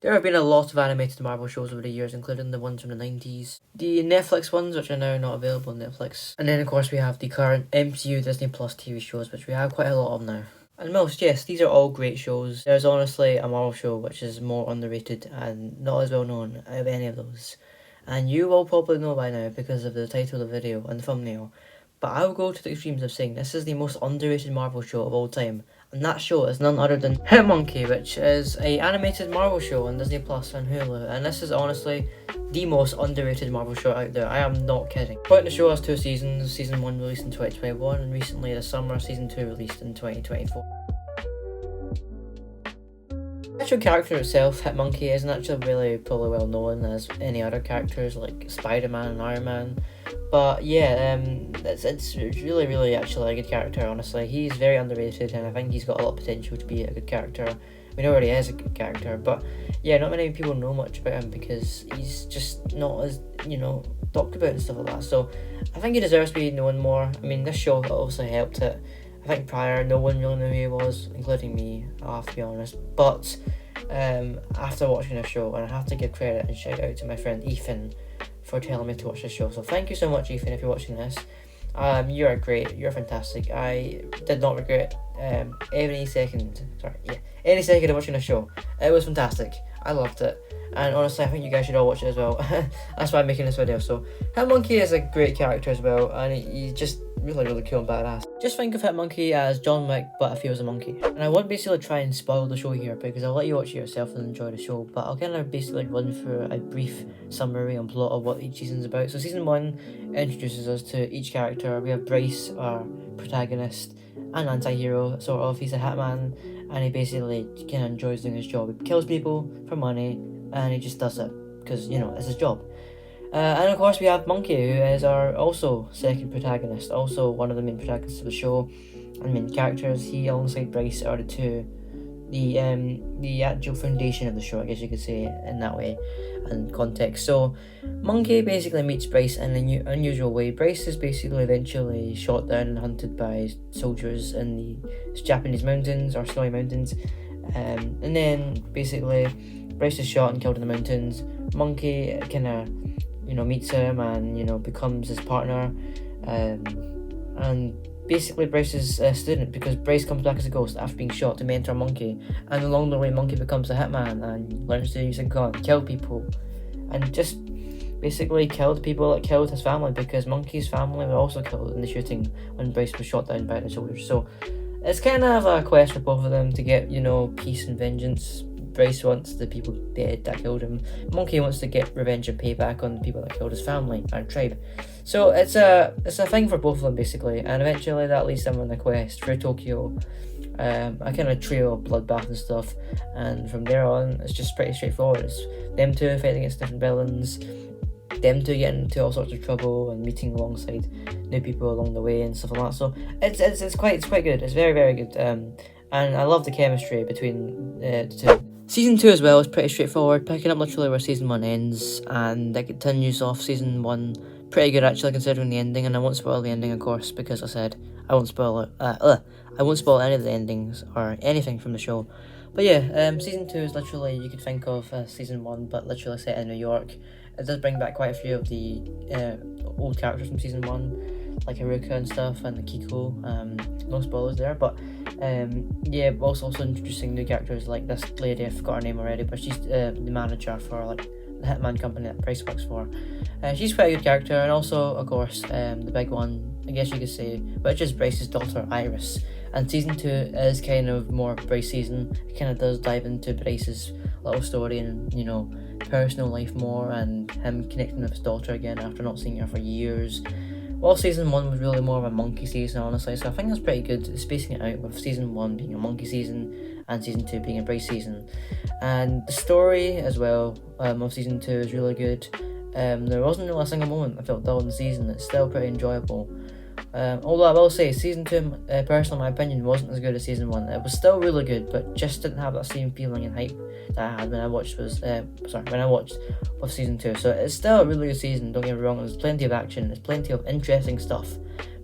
There have been a lot of animated Marvel shows over the years, including the ones from the 90s, the Netflix ones, which are now not available on Netflix, and then of course we have the current MCU Disney Plus TV shows, which we have quite a lot of now. And most, yes, these are all great shows. There's honestly a Marvel show which is more underrated and not as well known out of any of those. And you will probably know by now because of the title of the video and the thumbnail. But I will go to the extremes of saying this is the most underrated Marvel show of all time. And that show is none other than Hitmonkey, which is a animated Marvel show on Disney Plus and Hulu. And this is honestly the most underrated Marvel show out there. I am not kidding. But the show has 2 seasons. Season 1 released in 2021 and recently this summer, Season 2 released in 2024. The actual character itself, Hitmonkey, isn't actually really probably well known as any other characters like Spider-Man and Iron Man. But yeah, it's really, really actually a good character, honestly. He's very underrated and I think he's got a lot of potential to be a good character. We know already is a good character, but yeah, not many people know much about him because he's just not as, talked about and stuff like that. So I think he deserves to be known more. I mean, this show obviously helped it. I think prior, no one really knew who he was, including me, I have to be honest. But after watching the show, and I have to give credit and shout out to my friend Ethan for telling me to watch this show. So thank you so much, Ethan, if you're watching this. You are great. You're fantastic. I did not regret any second of watching the show. It was fantastic. I loved it. And honestly, I think you guys should all watch it as well. That's why I'm making this video. So Hitmonkey is a great character as well, and he's just really, really cool and badass. Just think of Hitmonkey as John Wick, but if he was a monkey. And I won't basically try and spoil the show here because I'll let you watch it yourself and enjoy the show, but I'll kind of basically run through a brief summary and plot of what each season's about. So season 1 introduces us to each character. We have Bryce, our protagonist, an anti-hero, sort of. He's a hitman, and he basically kind of enjoys doing his job. He kills people for money, and he just does it because, it's his job. And of course we have Monkey, who is our also second protagonist, also one of the main protagonists of the show and main characters. He alongside Bryce are the actual foundation of the show, I guess you could say in that way and context. So Monkey basically meets Bryce in an unusual way. Bryce is basically eventually shot down and hunted by soldiers in the Japanese mountains or snowy mountains, and then basically Bryce is shot and killed in the mountains. Monkey kind of meets him and becomes his partner, and basically Bryce is a student because Bryce comes back as a ghost after being shot to mentor Monkey, and along the way Monkey becomes a hitman and learns to use a gun, kill people, and just basically killed people that killed his family because Monkey's family were also killed in the shooting when Bryce was shot down by the soldiers. So it's kind of a quest for both of them to get peace and vengeance. Bryce wants the people dead that killed him. Monkey wants to get revenge and payback on the people that killed his family and tribe. So it's a thing for both of them basically, and eventually that leads them on a quest through Tokyo, a kind of trio of bloodbath and stuff. And from there on, it's just pretty straightforward. It's them two fighting against different villains, them two getting into all sorts of trouble and meeting alongside new people along the way and stuff like that. So it's quite good. It's very, very good. And I love the chemistry between the two. Season 2 as well is pretty straightforward, picking up literally where Season 1 ends, and it continues off Season 1 pretty good actually considering the ending, and I won't spoil the ending of course because I said I won't spoil it. I won't spoil any of the endings or anything from the show. But yeah, Season 2 is literally, you could think of Season 1 but literally set in New York. It does bring back quite a few of the old characters from Season 1, like Haruka and stuff, and Kiko. No spoilers there, but yeah, also introducing new characters like this lady, I forgot her name already, but she's the manager for like the Hitman company that Bryce works for. She's quite a good character, and also of course the big one, I guess you could say, which is Bryce's daughter Iris. And Season 2 is kind of more Bryce season. It kind of does dive into Bryce's little story and personal life more, and him connecting with his daughter again after not seeing her for years. While Season 1 was really more of a Monkey season, honestly, so I think that's pretty good, spacing it out with Season 1 being a Monkey season and Season 2 being a Bryce season. And the story as well of Season 2 is really good. There wasn't really a single moment I felt dull in the season. It's still pretty enjoyable. Although I will say Season 2, personally in my opinion, wasn't as good as Season 1. It was still really good, but just didn't have that same feeling and hype that I had when I watched with Season 2. So it's still a really good season, don't get me wrong. There's plenty of action, there's plenty of interesting stuff,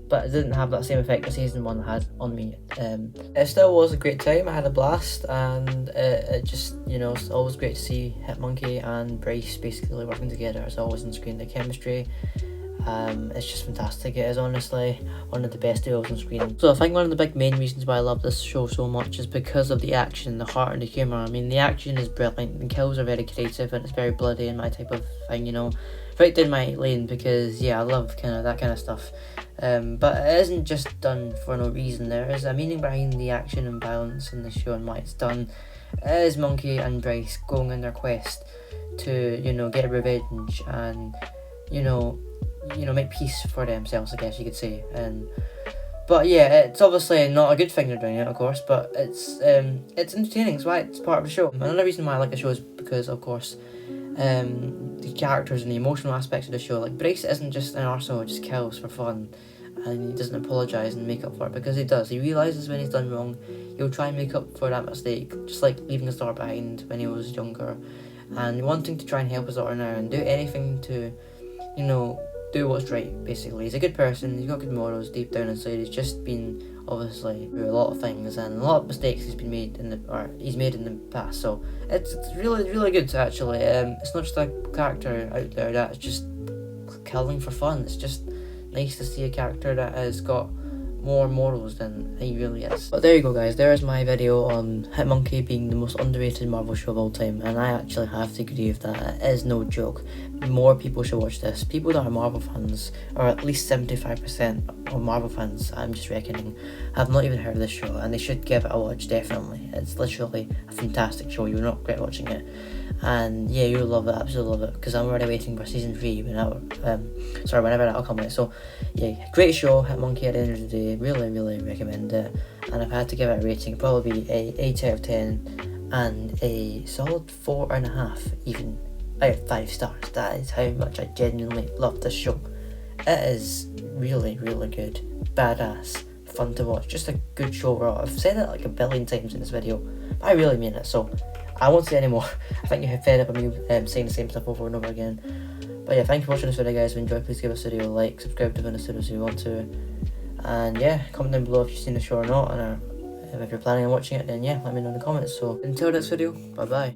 but it didn't have that same effect that season 1 had on me. It still was a great time. I had a blast, and it just, you know, it's always great to see Hitmonkey and Bryce basically working together as always on screen. The chemistry, it's just fantastic. It is honestly one of the best duos on screen. So I think one of the big main reasons why I love this show so much is because of the action, the heart and the humour. I mean, the action is brilliant, the kills are very creative, and it's very bloody and my type of thing, you know. Right down my lane, because yeah, I love kind of that kind of stuff. But it isn't just done for no reason. There is a meaning behind the action and violence in the show and why it's done. It is Monkey and Bryce going on their quest to, you know, get revenge and, you know, make peace for themselves, I guess you could say. But yeah, it's obviously not a good thing they're doing it, of course, but it's entertaining. It's why it's part of the show. Another reason why I like the show is because, of course, the characters and the emotional aspects of the show. Like, Bryce isn't just an arsehole who just kills for fun, and he doesn't apologise and make up for it, because he does. He realises when he's done wrong, he'll try and make up for that mistake, just like leaving his daughter behind when he was younger, and wanting to try and help his daughter now, and do anything to, you know, do what's right, basically. He's a good person, he's got good morals deep down inside. He's just been obviously through a lot of things and a lot of mistakes he's made in the past, so it's really, really good actually. It's not just a character out there that's just killing for fun. It's just nice to see a character that has got more morals than he really is. But there you go, guys. There is my video on Hitmonkey being the most underrated Marvel show of all time, and I actually have to agree with that. It is no joke. More people should watch this. People that are Marvel fans, or at least 75% of Marvel fans, I'm just reckoning, have not even heard of this show, and they should give it a watch, definitely. It's literally a fantastic show. You'll not regret watching it. And yeah, you'll love it, absolutely love it, because I'm already waiting for season 3 whenever that'll come out. So yeah, great show, Hitmonkey. At the end of the day, really, really recommend it. And if I had to give it a rating, it'd probably be a 8 out of 10 and a solid 4.5 even out of 5 stars. That is how much I genuinely love this show. It is really, really good, badass, fun to watch, just a good show overall. I've said it like a billion times in this video, but I really mean it, so I won't say anymore. I think you have fed up of me saying the same stuff over and over again. But yeah, thank you for watching this video, guys. If you enjoyed, please give this video a like, subscribe to Vinus Studios if you want to, and yeah, comment down below if you've seen the show or not, and if you're planning on watching it, then yeah, let me know in the comments. So until next video, bye bye.